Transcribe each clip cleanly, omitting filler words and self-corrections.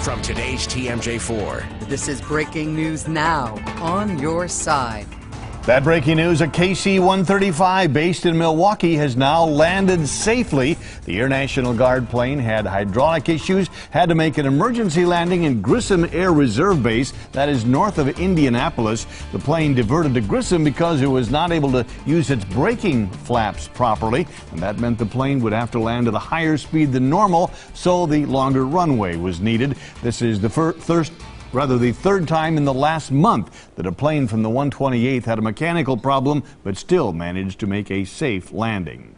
from today's TMJ4. This is breaking news now on your side. That breaking news, a KC-135 based in Milwaukee has now landed safely. The Air National Guard plane had hydraulic issues, had to make an emergency landing in Grissom Air Reserve Base, that is north of Indianapolis. The plane diverted to Grissom because it was not able to use its braking flaps properly, and that meant the plane would have to land at a higher speed than normal, so the longer runway was needed. This is the third time in the last month that a plane from the 128th had a mechanical problem but still managed to make a safe landing.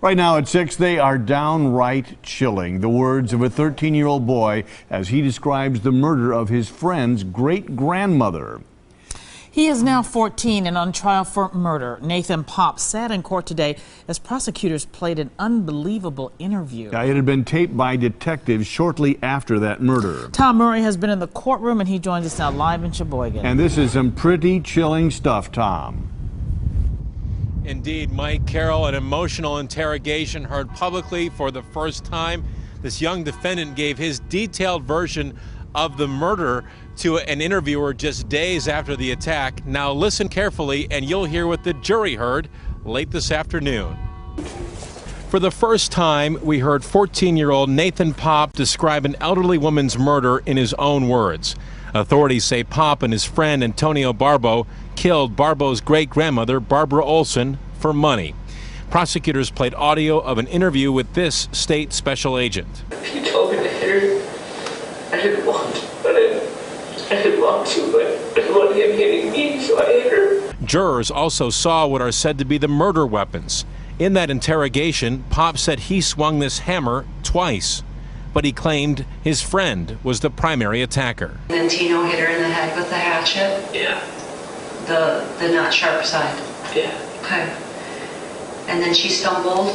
Right now at 6, they are downright chilling. The words of a 13-year-old boy as he describes the murder of his friend's great-grandmother. He is now 14 and on trial for murder. Nathan Pop sat in court today as prosecutors played an unbelievable interview. It had been taped by detectives shortly after that murder. Tom Murray has been in the courtroom and he joins us now live in Sheboygan. And this is some pretty chilling stuff, Tom. Indeed, Mike, Carole, an emotional interrogation heard publicly for the first time. This young defendant gave his detailed version of the murder to an interviewer just days after the attack. Now listen carefully and you'll hear what the jury heard late this afternoon. For the first time, we heard 14-year-old Nathan Pop describe an elderly woman's murder in his own words. Authorities say Pop and his friend Antonio Barbo killed Barbo's great-grandmother, Barbara Olson, for money. Prosecutors played audio of an interview with this state special agent. He told me to hit her. I didn't want to, but I didn't want to, but I didn't want him hitting me, so I hit her. Jurors also saw what are said to be the murder weapons. In that interrogation, Pop said he swung this hammer twice, but he claimed his friend was the primary attacker. Then Tino hit her in the head with the hatchet? Yeah. The not sharp side? Yeah. Okay. And then she stumbled?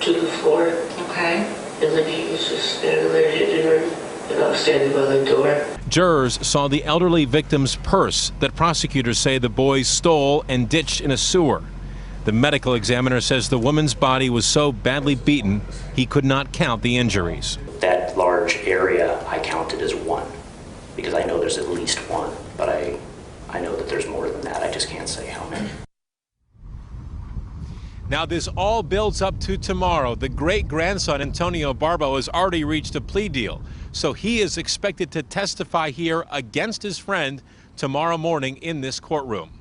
To the floor. Okay. And then he was just standing there hitting her. And I was standing by the door. Jurors saw the elderly victim's purse that prosecutors say the boys stole and ditched in a sewer. The medical examiner says the woman's body was so badly beaten he could not count the injuries. That large area I counted as one, because I know there's at least one, but I know that there's more than that. I just can't say how many. Now this all builds up to tomorrow. The great-grandson Antonio Barbo has already reached a plea deal, so he is expected to testify here against his friend tomorrow morning in this courtroom.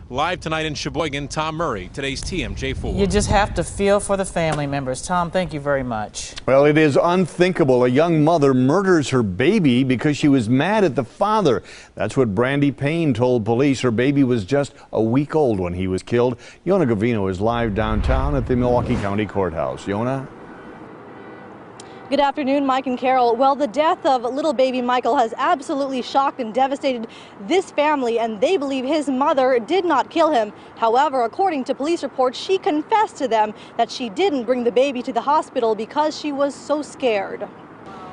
Live tonight in Sheboygan, Tom Murray, today's TMJ4. You just have to feel for the family members. Tom, thank you very much. Well, it is unthinkable. A young mother murders her baby because she was mad at the father. That's what Brandy Payne told police. Her baby was just a week old when he was killed. Yona Gavino is live downtown at the Milwaukee County Courthouse. Yona? Good afternoon, Mike and Carole. Well, the death of little baby Michael has absolutely shocked and devastated this family, and they believe his mother did not kill him. However, according to police reports, she confessed to them that she didn't bring the baby to the hospital because she was so scared.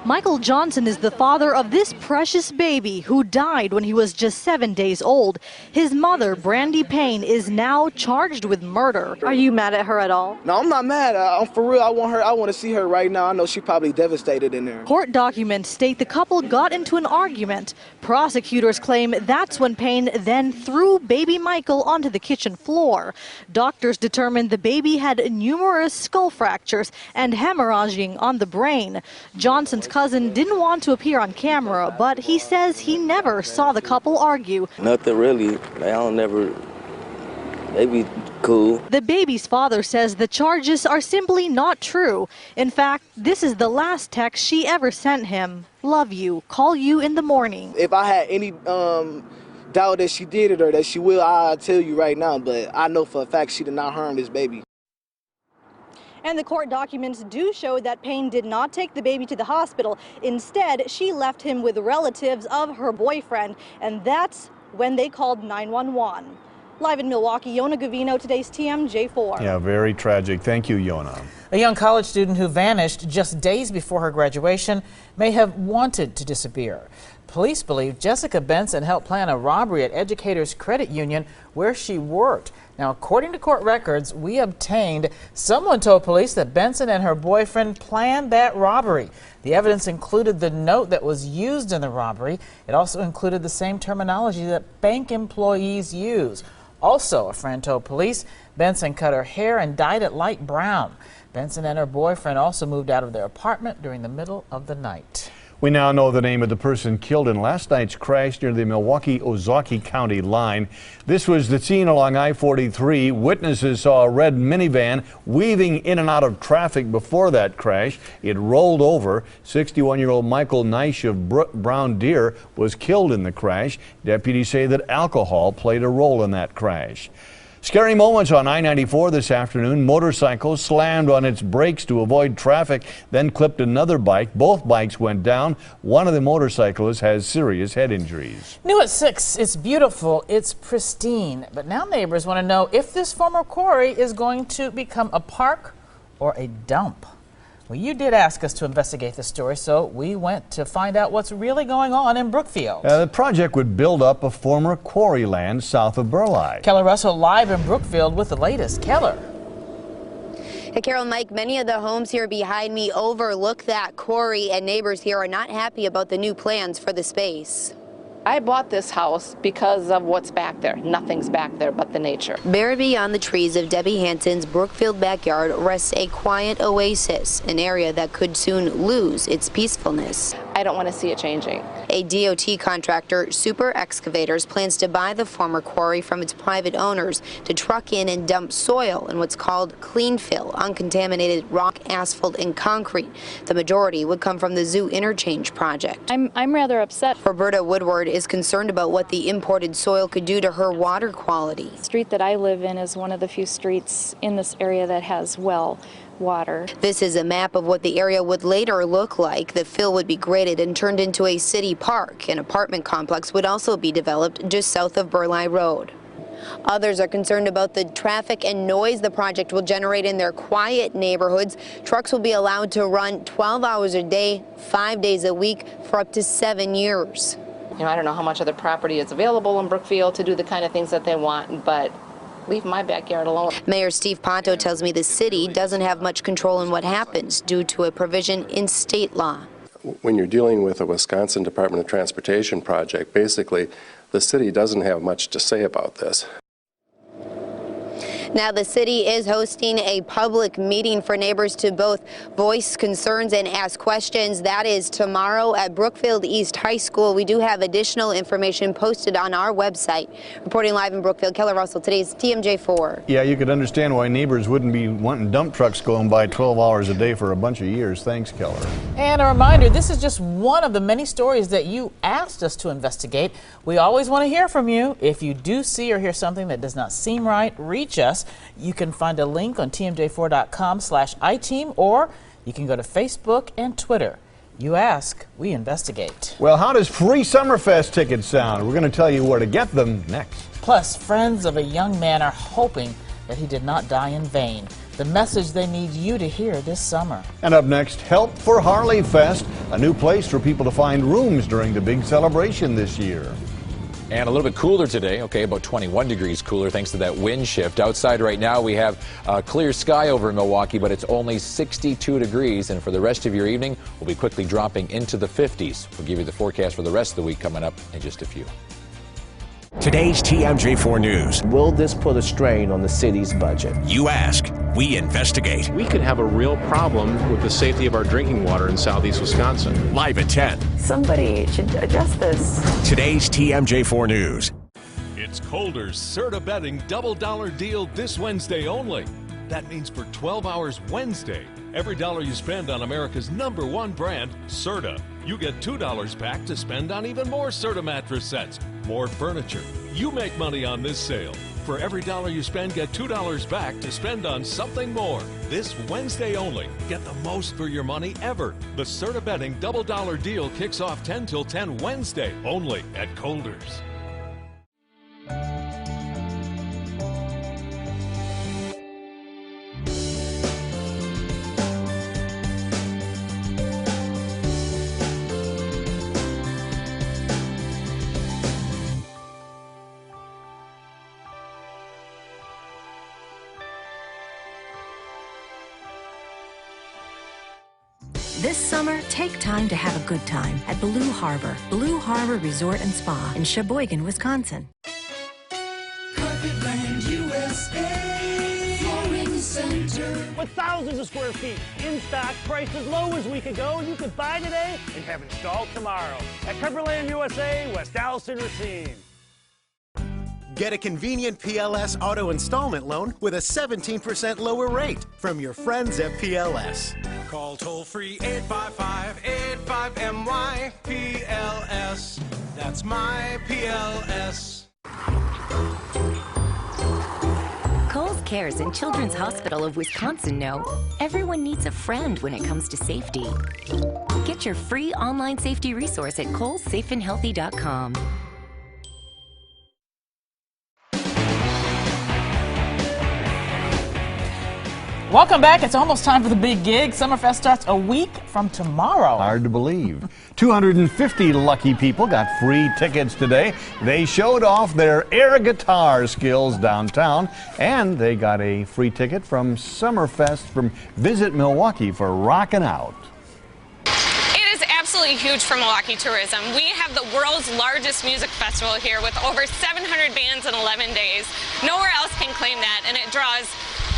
Michael Johnson is the father of this precious baby who died when he was just 7 days old. His mother, Brandy Payne, is now charged with murder. Are you mad at her at all? No, I'm not mad. I'm for real. I want to see her right now. I know she's probably devastated in there. Court documents state the couple got into an argument. Prosecutors claim that's when Payne then threw baby Michael onto the kitchen floor. Doctors determined the baby had numerous skull fractures and hemorrhaging on the brain. Johnson's cousin didn't want to appear on camera, but he says he never saw the couple argue. Nothing really. I don't never. They be cool. The baby's father says the charges are simply not true. In fact, this is the last text she ever sent him. Love you. Call you in the morning. If I had any doubt that she did it or that she will, I'll tell you right now. But I know for a fact she did not harm this baby. And the court documents do show that Payne did not take the baby to the hospital. Instead, she left him with relatives of her boyfriend, and that's when they called 911. Live in Milwaukee, Yona Gavino, today's TMJ4. Yeah, very tragic. Thank you, Yona. A young college student who vanished just days before her graduation may have wanted to disappear. Police believe Jessica Benson helped plan a robbery at Educators Credit Union where she worked. Now, according to court records we obtained, someone told police that Benson and her boyfriend planned that robbery. The evidence included the note that was used in the robbery. It also included the same terminology that bank employees use. Also, a friend told police Benson cut her hair and dyed it light brown. Benson and her boyfriend also moved out of their apartment during the middle of the night. We now know the name of the person killed in last night's crash near the Milwaukee-Ozaukee County line. This was the scene along I-43. Witnesses saw a red minivan weaving in and out of traffic before that crash. It rolled over. 61-year-old Michael Neisch of Brown Deer was killed in the crash. Deputies say that alcohol played a role in that crash. Scary moments on I-94 this afternoon. Motorcycle slammed on its brakes to avoid traffic, then clipped another bike. Both bikes went down. One of the motorcyclists has serious head injuries. New at 6, it's beautiful, it's pristine. But now neighbors want to know if this former quarry is going to become a park or a dump. Well, you did ask us to investigate the story, so we went to find out what's really going on in Brookfield. The project would build up a former quarry land south of Burleigh. Keller Russell live in Brookfield with the latest. Keller. Hey, Carol and Mike, many of the homes here behind me overlook that quarry, and neighbors here are not happy about the new plans for the space. I bought this house because of what's back there. Nothing's back there but the nature. Buried beyond the trees of Debbie Hanson's Brookfield backyard rests a quiet oasis, an area that could soon lose its peacefulness. I don't want to see it changing. A DOT contractor, Super Excavators, plans to buy the former quarry from its private owners to truck in and dump soil in what's called clean fill, uncontaminated rock, asphalt, and concrete. The majority would come from the Zoo Interchange project. I'm rather upset. Roberta Woodward is concerned about what the imported soil could do to her water quality. The street that I live in is one of the few streets in this area that has well water. This is a map of what the area would later look like. The fill would be graded and turned into a city park. An apartment complex would also be developed just south of Burleigh Road. Others are concerned about the traffic and noise the project will generate in their quiet neighborhoods. Trucks will be allowed to run 12 hours a day, 5 days a week for up to 7 years. You know, I don't know how much other property is available in Brookfield to do the kind of things that they want, but leave my backyard alone. Mayor Steve Ponto tells me the city doesn't have much control in what happens due to a provision in state law. When you're dealing with a Wisconsin Department of Transportation project, basically the city doesn't have much to say about this. Now, the city is hosting a public meeting for neighbors to both voice concerns and ask questions. That is tomorrow at Brookfield East High School. We do have additional information posted on our website. Reporting live in Brookfield, Keller Russell, today's TMJ4. Yeah, you could understand why neighbors wouldn't be wanting dump trucks going by 12 hours a day for a bunch of years. Thanks, Keller. And a reminder, this is just one of the many stories that you asked us to investigate. We always want to hear from you. If you do see or hear something that does not seem right, reach us. You can find a link on tmj4.com/iteam, or you can go to Facebook and Twitter. You ask, we investigate. Well, how does free Summerfest tickets sound? We're going to tell you where to get them next. Plus, friends of a young man are hoping that he did not die in vain. The message they need you to hear this summer. And up next, Help for Harley Fest, a new place for people to find rooms during the big celebration this year. And a little bit cooler today, okay, about 21 degrees cooler thanks to that wind shift. Outside right now we have clear sky over in Milwaukee, but it's only 62 degrees. And for the rest of your evening, we'll be quickly dropping into the 50s. We'll give you the forecast for the rest of the week coming up in just a few. Today's TMJ4 News. Will this put a strain on the city's budget? You ask, we investigate. We could have a real problem with the safety of our drinking water in southeast Wisconsin. Live at 10. Somebody should address this. Today's TMJ4 News. It's Calder's Serta betting double dollar deal this Wednesday only. That means for 12 hours Wednesday, every dollar you spend on America's #1 brand, Serta, you get $2 back to spend on even more Serta mattress sets, more furniture. You make money on this sale. For every dollar you spend, get $2 back to spend on something more. This Wednesday only. Get the most for your money ever. The Serta betting double dollar deal kicks off 10 till 10 Wednesday, only at Calder's. This summer, take time to have a good time at Blue Harbor Resort and Spa in Sheboygan, Wisconsin. Carpetland USA, Flooring Center. With thousands of square feet in stock, priced as low as a week ago, you could buy today and have installed tomorrow at Carpetland USA, West Dallas and Racine. Get a convenient PLS auto installment loan with a 17% lower rate from your friends at PLS. Call toll-free 855-85MY-PLS. That's my PLS. Kohl's Cares and Children's Hospital of Wisconsin know everyone needs a friend when it comes to safety. Get your free online safety resource at kohlsafeandhealthy.com. Welcome back. It's almost time for the big gig. Summerfest starts a week from tomorrow. Hard to believe. 250 lucky people got free tickets today. They showed off their air guitar skills downtown, and they got a free ticket from Summerfest from Visit Milwaukee for Rockin' Out. It is absolutely huge for Milwaukee tourism. We have the world's largest music festival here with over 700 bands in 11 days. Nowhere else can claim that, and it draws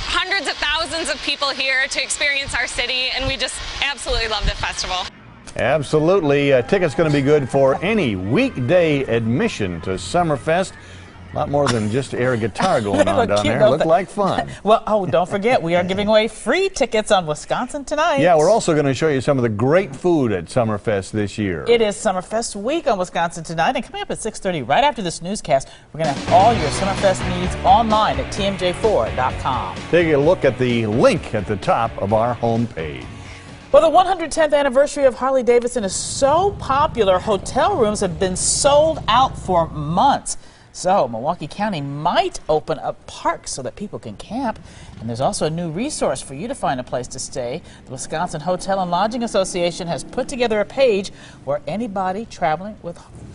hundreds of thousands of people here to experience our city, and we just absolutely love the festival. Absolutely. Tickets going to be good for any weekday admission to Summerfest. A lot more than just air guitar going on down there. Looked like fun. Well, don't forget, we are giving away free tickets on Wisconsin Tonight. Yeah, we're also going to show you some of the great food at Summerfest this year. It is Summerfest week on Wisconsin Tonight, and coming up at 6:30, right after this newscast, we're going to have all your Summerfest needs online at TMJ4.com. Take a look at the link at the top of our homepage. Well, the 110th anniversary of Harley-Davidson is so popular, hotel rooms have been sold out for months. So Milwaukee County might open up parks so that people can camp. And there's also a new resource for you to find a place to stay. The Wisconsin Hotel and Lodging Association has put together a page where anybody traveling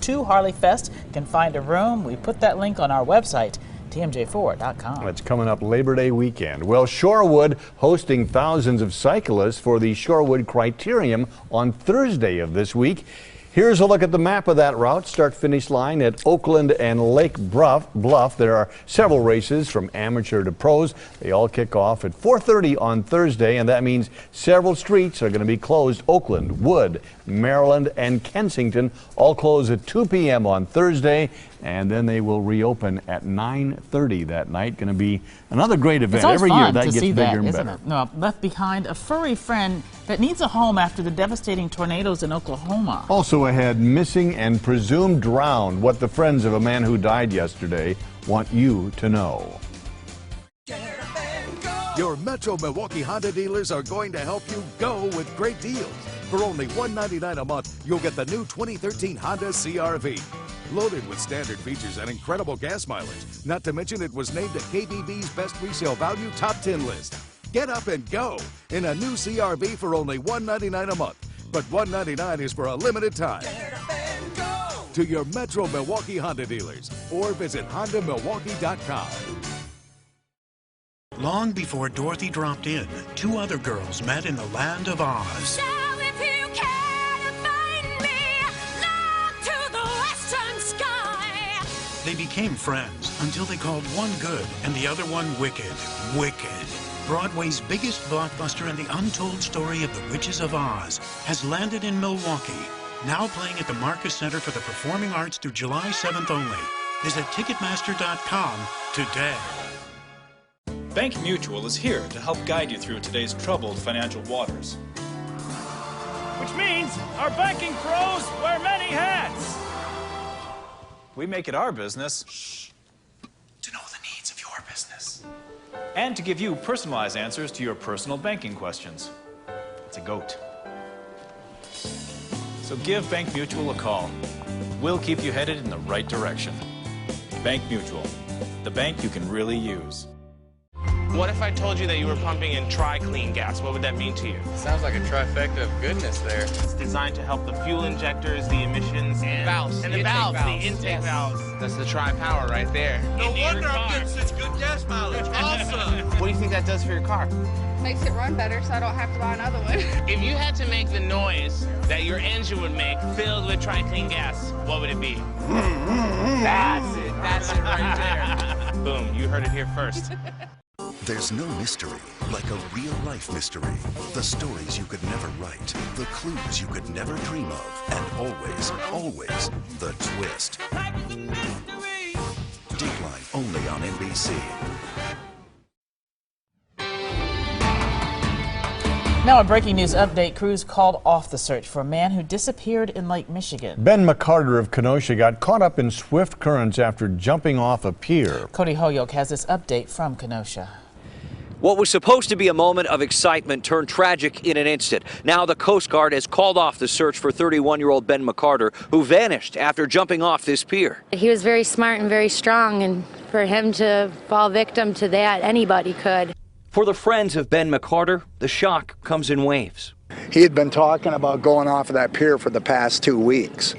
to Harley Fest can find a room. We put that link on our website, TMJ4.com. It's coming up Labor Day weekend. Well, Shorewood hosting thousands of cyclists for the Shorewood Criterium on Thursday of this week. Here's a look at the map of that route. Start-finish line at Oakland and Lake Bluff. There are several races from amateur to pros. They all kick off at 4:30 on Thursday, and that means several streets are going to be closed. Oakland, Wood, Maryland, and Kensington all close at 2 p.m. on Thursday, and then they will reopen at 9:30 that night. Going to be another great event. Every year that gets bigger and better. No, left behind a furry friend that needs a home after the devastating tornadoes in Oklahoma. Also ahead, missing and presumed drowned. What the friends of a man who died yesterday want you to know. Your Metro Milwaukee Honda dealers are going to help you go with great deals. For only $199 a month, you'll get the new 2013 Honda CR-V. Loaded with standard features and incredible gas mileage. Not to mention it was named a KBB's Best Resale Value Top 10 list. Get up and go in a new CR-V for only $199 a month. But $199 is for a limited time. Get up and go to your Metro Milwaukee Honda dealers or visit HondaMilwaukee.com. Long before Dorothy dropped in, two other girls met in the land of Oz. So if you care to find me, look to the western sky. They became friends until they called one good and the other one wicked. Wicked. Broadway's biggest blockbuster and the untold story of the Witches of Oz has landed in Milwaukee. Now playing at the Marcus Center for the Performing Arts through July 7th only. Visit Ticketmaster.com today. Bank Mutual is here to help guide you through today's troubled financial waters. Which means our banking pros wear many hats. We make it our business to know the needs of your business and to give you personalized answers to your personal banking questions. It's a goat. So give Bank Mutual a call. We'll keep you headed in the right direction. Bank Mutual, the bank you can really use. What if I told you that you were pumping in tri-clean gas? What would that mean to you? Sounds like a trifecta of goodness there. It's designed to help the fuel injectors, the emissions, and valves. And the intake valves. That's the tri-power right there. No wonder I'm getting such good gas mileage. Awesome. What do you think that does for your car? makes it run better so I don't have to buy another one. If you had to make the noise that your engine would make filled with TriClean gas, what would it be? That's it. That's it right there. Boom, you heard it here first. There's no mystery like a real-life mystery. The stories you could never write, the clues you could never dream of, and always, always, the twist. Deepline only on NBC. Now a breaking news update. Crews called off the search for a man who disappeared in Lake Michigan. Ben McCarter of Kenosha got caught up in swift currents after jumping off a pier. Cody Holyoke has this update from Kenosha. What was supposed to be a moment of excitement turned tragic in an instant. Now the Coast Guard has called off the search for 31-year-old Ben McCarter, who vanished after jumping off this pier. He was very smart and very strong, and for him to fall victim to that, anybody could. For the friends of Ben McCarter, the shock comes in waves. He had been talking about going off of that pier for the past 2 weeks.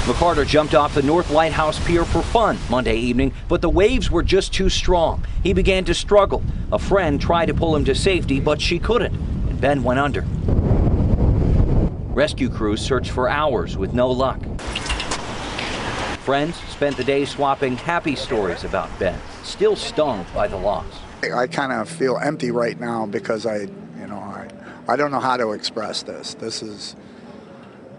McCarter jumped off the North Lighthouse Pier for fun Monday evening, but the waves were just too strong. He began to struggle. A friend tried to pull him to safety, but she couldn't, and Ben went under. Rescue crews searched for hours with no luck. Friends spent the day swapping happy stories about Ben, still stung by the loss. I kind of feel empty right now because I don't know how to express this. This is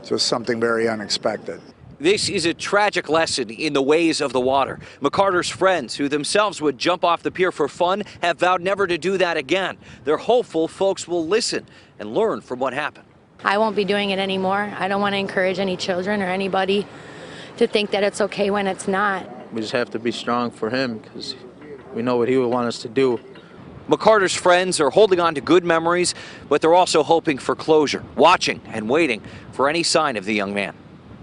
just something very unexpected. This is a tragic lesson in the ways of the water. McCarter's friends, who themselves would jump off the pier for fun, have vowed never to do that again. They're hopeful folks will listen and learn from what happened. I won't be doing it anymore. I don't want to encourage any children or anybody to think that it's okay when it's not. We just have to be strong for him because we know what he would want us to do. McCarter's friends are holding on to good memories, but they're also hoping for closure, watching and waiting for any sign of the young man.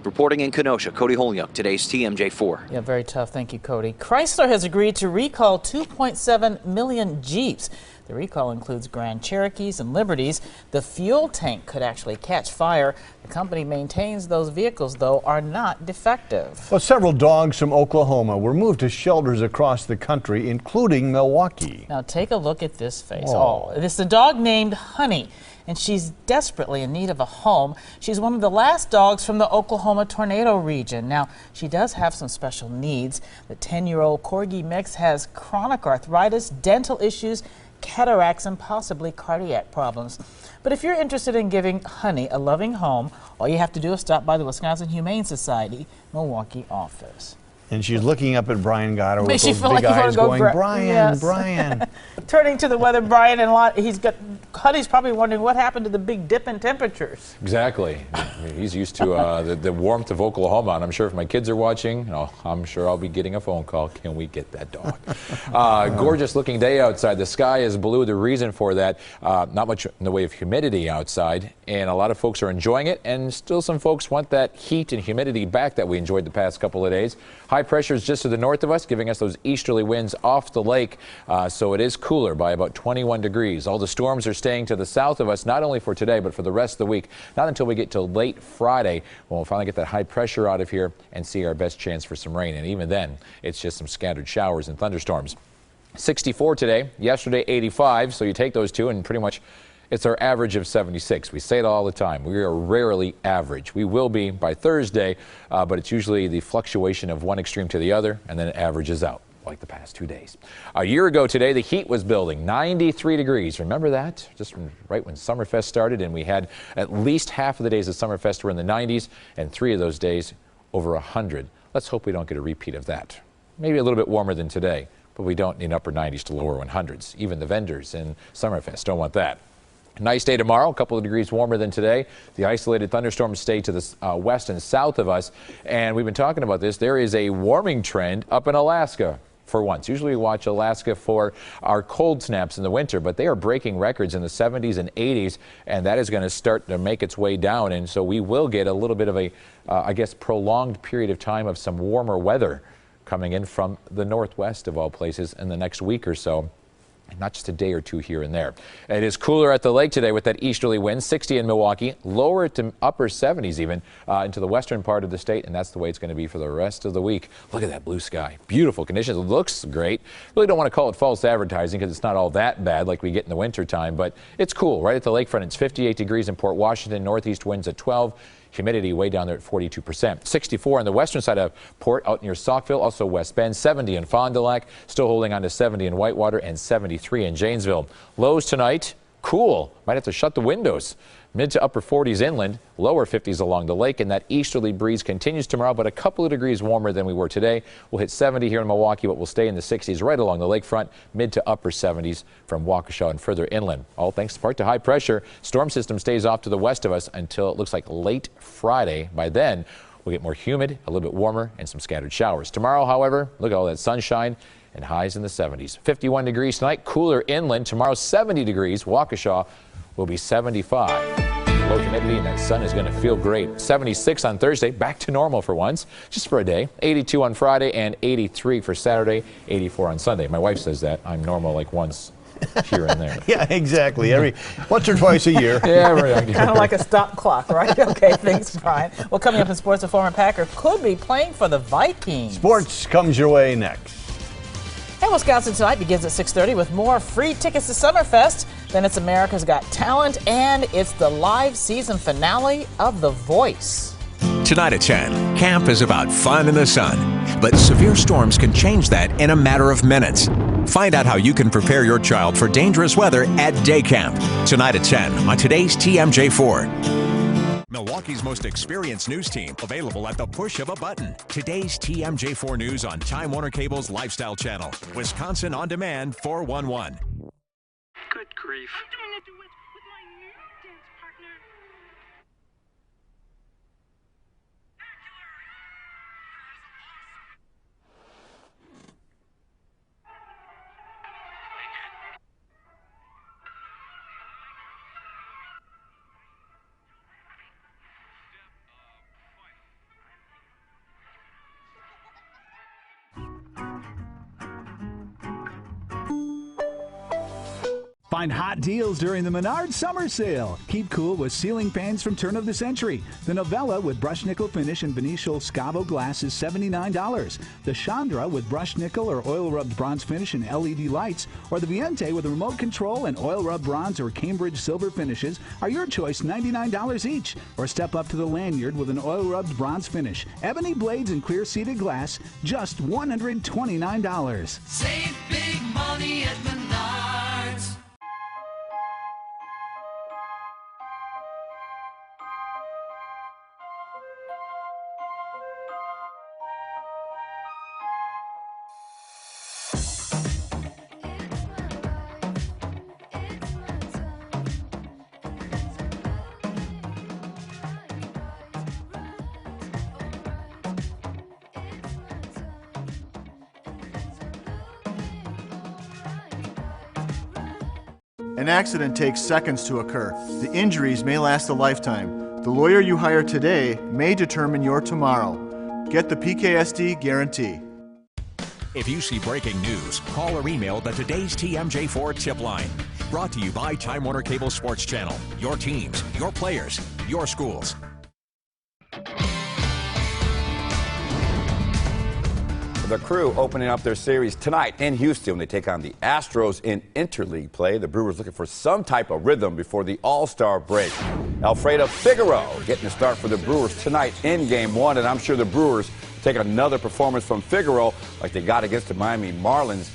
Reporting in Kenosha, Cody Holyoke, today's TMJ4. Yeah, very tough. Thank you, Cody. Chrysler has agreed to recall 2.7 million Jeeps. The recall includes Grand Cherokees and Liberties. The fuel tank could actually catch fire. The company maintains those vehicles, though, are not defective. Well, several dogs from Oklahoma were moved to shelters across the country, including Milwaukee. Now, take a look at this face. Oh, it's a dog named Honey, and she's desperately in need of a home. She's one of the last dogs from the Oklahoma tornado region. Now, she does have some special needs. The 10-year-old Corgi mix has chronic arthritis, dental issues, cataracts, and possibly cardiac problems. But if you're interested in giving Honey a loving home, all you have to do is stop by the Wisconsin Humane Society Milwaukee office. And she's looking up at Brian Gatto with Makes those you feel big like you eyes want to go, going, Brian, yes. Brian. Turning to the weather, Brian, and Honey's probably wondering what happened to the big dip in temperatures. Exactly. He's used to the warmth of Oklahoma, and I'm sure if my kids are watching, I'm sure I'll be getting a phone call. Can we get that dog? Gorgeous looking day outside. The sky is blue. The reason for that, not much in the way of humidity outside, and a lot of folks are enjoying it, and still some folks want that heat and humidity back that we enjoyed the past couple of days. High pressure is just to the north of us, giving us those easterly winds off the lake, so it is cooler by about 21 degrees. All the storms are staying to the south of us, not only for today, but for the rest of the week. Not until we get to late Friday when we'll finally get that high pressure out of here and see our best chance for some rain. And even then, it's just some scattered showers and thunderstorms. 64 today, yesterday 85, so you take those two and pretty much it's our average of 76. We say it all the time. We are rarely average. We will be by Thursday, but it's usually the fluctuation of one extreme to the other, and then it averages out like the past 2 days. A year ago today, the heat was building, 93 degrees. Remember that? Just right when Summerfest started, and we had at least half of the days of Summerfest were in the 90s, and 3 of those days over 100. Let's hope we don't get a repeat of that. Maybe a little bit warmer than today, but we don't need upper 90s to lower 100s. Even the vendors in Summerfest don't want that. Nice day tomorrow, a couple of degrees warmer than today. The isolated thunderstorms stay to the west and south of us. And we've been talking about this. There is a warming trend up in Alaska for once. Usually we watch Alaska for our cold snaps in the winter, but they are breaking records in the 70s and 80s, and that is going to start to make its way down. And so we will get a little bit of a, I guess, prolonged period of time of some warmer weather coming in from the northwest of all places in the next week or so. not just a day or two here and there. It is cooler at the lake today with that easterly wind, 60 in Milwaukee, lower to upper 70s even into the western part of the state, and that's the way it's going to be for the rest of the week. Look at that blue sky. Beautiful conditions. It looks great. Really don't want to call it false advertising because it's not all that bad like we get in the winter time, but it's cool. Right at the lakefront, it's 58 degrees in Port Washington, northeast winds at 12. Humidity way down there at 42%. 64 on the western side of Port out near Saukville, also West Bend. 70 in Fond du Lac, still holding on to 70 in Whitewater, and 73 in Janesville. Lows tonight, cool. Might have to shut the windows. Mid to upper 40s inland, lower 50s along the lake, and that easterly breeze continues tomorrow, but a couple of degrees warmer than we were today. We'll hit 70 here in Milwaukee, but we'll stay in the 60s right along the lakefront, mid to upper 70s from Waukesha and further inland. All thanks in part to high pressure. Storm system stays off to the west of us until it looks like late Friday. By then, we'll get more humid, a little bit warmer, and some scattered showers. Tomorrow, however, look at all that sunshine and highs in the 70s. 51 degrees tonight, cooler inland. Tomorrow, 70 degrees. Waukesha will be 75. Low humidity and that sun is going to feel great. 76 on Thursday, back to normal for once, just for a day. 82 on Friday and 83 for Saturday, 84 on Sunday. My wife says that I'm normal like once here and there. Yeah, exactly. Every once or twice a year. Yeah, right. Kind of like a stop clock, right? Okay, thanks, Brian. Well, coming up in sports, a former Packer could be playing for the Vikings. Sports comes your way next. And Wisconsin Tonight begins at 6:30 with more free tickets to Summerfest. Then it's America's Got Talent, and it's the live season finale of The Voice. Tonight at 10, camp is about fun in the sun, but severe storms can change that in a matter of minutes. Find out how you can prepare your child for dangerous weather at day camp. Tonight at 10 on today's TMJ4. Milwaukee's most experienced news team, available at the push of a button. Today's TMJ4 News on Time Warner Cable's Lifestyle Channel. Wisconsin On Demand 411. Good grief. I'm doing a duet with my new dance partner. Find hot deals during the Menards Summer Sale. Keep cool with ceiling fans from turn of the century. The Novella with brushed nickel finish and Benicio Scavo glass is $79. The Chandra with brushed nickel or oil-rubbed bronze finish and LED lights, or the Viente with a remote control and oil-rubbed bronze or Cambridge silver finishes are your choice, $99 each. Or step up to the lanyard with an oil-rubbed bronze finish, ebony blades and clear seated glass, just $129. Save big money at Menards. An accident takes seconds to occur. The injuries may last a lifetime. The lawyer you hire today may determine your tomorrow. Get the PKSD guarantee. If you see breaking news, call or email the Today's TMJ4 tip line. Brought to you by Time Warner Cable Sports Channel. Your teams, your players, your schools. The Crew opening up their series tonight in Houston when they take on the Astros in interleague play. The Brewers looking for some type of rhythm before the All-Star break. Alfredo Figueroa getting a start for the Brewers tonight in Game 1, and I'm sure the Brewers take another performance from Figueroa like they got against the Miami Marlins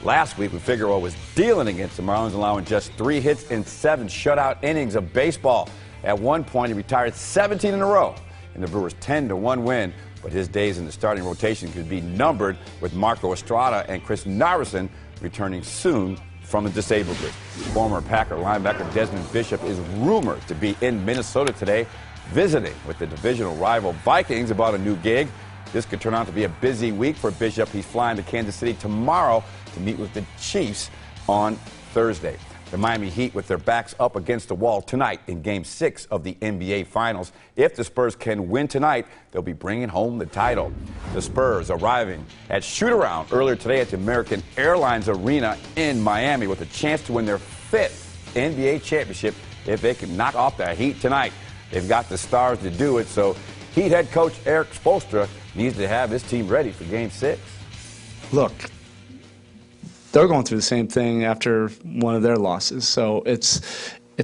last week when Figueroa was dealing against the Marlins, allowing just 3 hits in 7 shutout innings of baseball. At one point, he retired 17 in a row in the Brewers' 10-1 win. But his days in the starting rotation could be numbered, with Marco Estrada and Chris Narveson returning soon from the disabled list. Former Packer linebacker Desmond Bishop is rumored to be in Minnesota today, visiting with the divisional rival Vikings about a new gig. This could turn out to be a busy week for Bishop. He's flying to Kansas City tomorrow to meet with the Chiefs on Thursday. The Miami Heat with their backs up against the wall tonight in Game 6 of the NBA Finals. If the Spurs can win tonight, they'll be bringing home the title. The Spurs arriving at shoot-around earlier today at the American Airlines Arena in Miami with a chance to win their 5th NBA championship if they can knock off the Heat tonight. They've got the stars to do it, so Heat head coach Eric Spoelstra needs to have his team ready for Game 6. Look, they're going through the same thing after one of their losses, so it's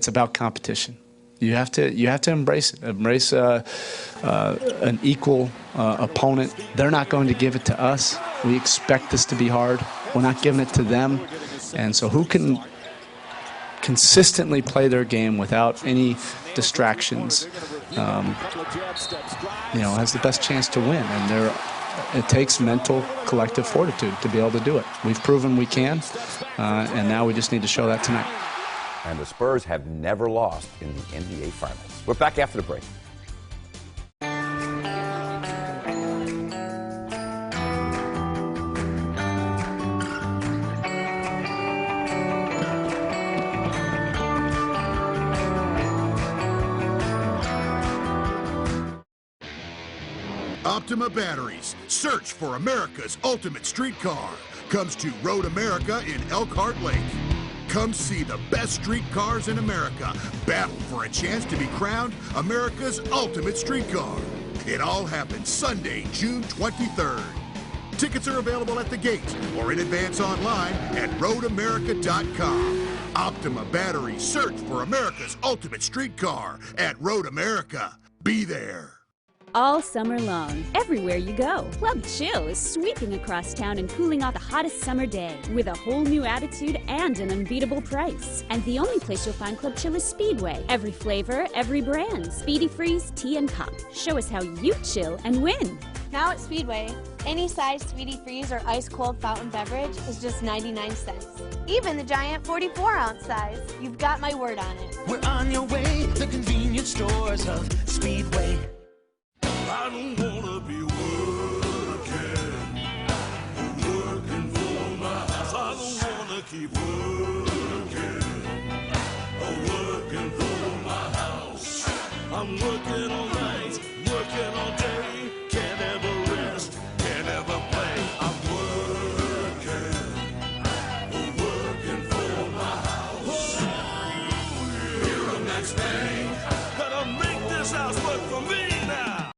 about competition. You have to embrace it. Embrace an equal opponent. They're not going to give it to us. We expect this to be hard. We're not giving it to them, and so who can consistently play their game without any distractions, has the best chance to win. And it takes mental, collective fortitude to be able to do it. We've proven we can, and now we just need to show that tonight. And the Spurs have never lost in the NBA Finals. We're back after the break. Optima Batteries, search for America's ultimate streetcar, comes to Road America in Elkhart Lake. Come see the best street cars in America battle for a chance to be crowned America's ultimate streetcar. It all happens Sunday, June 23rd. Tickets are available at the gate or in advance online at roadamerica.com. Optima Batteries, search for America's ultimate streetcar at Road America. Be there. All summer long, everywhere you go, Club Chill is sweeping across town and cooling off the hottest summer day with a whole new attitude and an unbeatable price. And the only place you'll find Club Chill is Speedway. Every flavor, every brand. Speedy Freeze, tea and pop. Show us how you chill and win. Now at Speedway, any size Speedy Freeze or ice cold fountain beverage is just 99 cents. Even the giant 44-ounce size. You've got my word on it. We're on your way, the convenience stores of Speedway. I don't wanna be working for my house. I don't wanna keep working for my house. I'm working all night, working all day, can't ever rest, can't ever play. I'm working for my house. Here the next day, gotta make this house work for me now.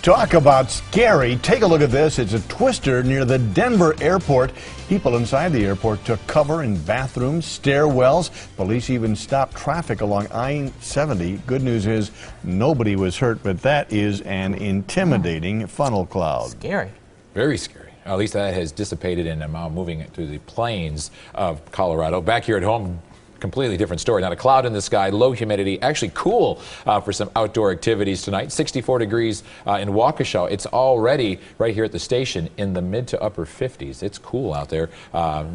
Talk about scary. Take a look at this. It's a twister near the Denver airport. People inside the airport took cover in bathrooms, stairwells. Police even stopped traffic along I-70. Good news is nobody was hurt, but that is an intimidating funnel cloud. Scary. Very scary. At least that has dissipated and now moving through the plains of Colorado. Back here at home, completely different story. Not a cloud in the sky, low humidity, actually cool for some outdoor activities tonight. 64 degrees in Waukesha. It's already right here at the station in the mid to upper 50s. It's cool out there.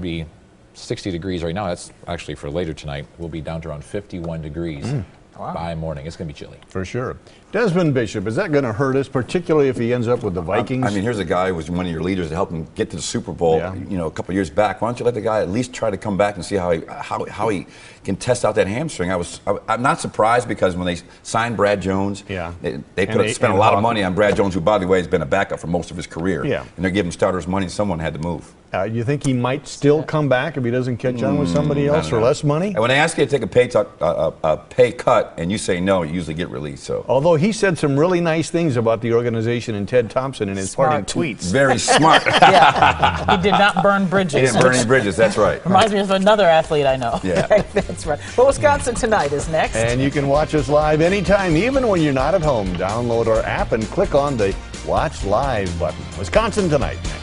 Be 60 degrees right now. That's actually for later tonight. We'll be down to around 51 degrees. By morning. It's going to be chilly. For sure. Desmond Bishop, is that going to hurt us, particularly if he ends up with the Vikings? I mean, here's a guy who was one of your leaders to help him get to the Super Bowl, a couple of years back. Why don't you let the guy at least try to come back and see how he can test out that hamstring? I'm not surprised because when they signed Brad Jones, they spent a lot of money on Brad Jones, who, by the way, has been a backup for most of his career. And they're giving starters money, and someone had to move. You think he might still come back if he doesn't catch on with somebody else for less money? And when they ask you to take a pay cut and you say no, you usually get released. So, although he said some really nice things about the organization and Ted Thompson in his parting tweets. Very smart. He did not burn bridges. He didn't burn any bridges, that's right. Reminds me of another athlete I know. Yeah. That's right. But Wisconsin Tonight is next. And you can watch us live anytime, even when you're not at home. Download our app and click on the Watch Live button. Wisconsin Tonight next.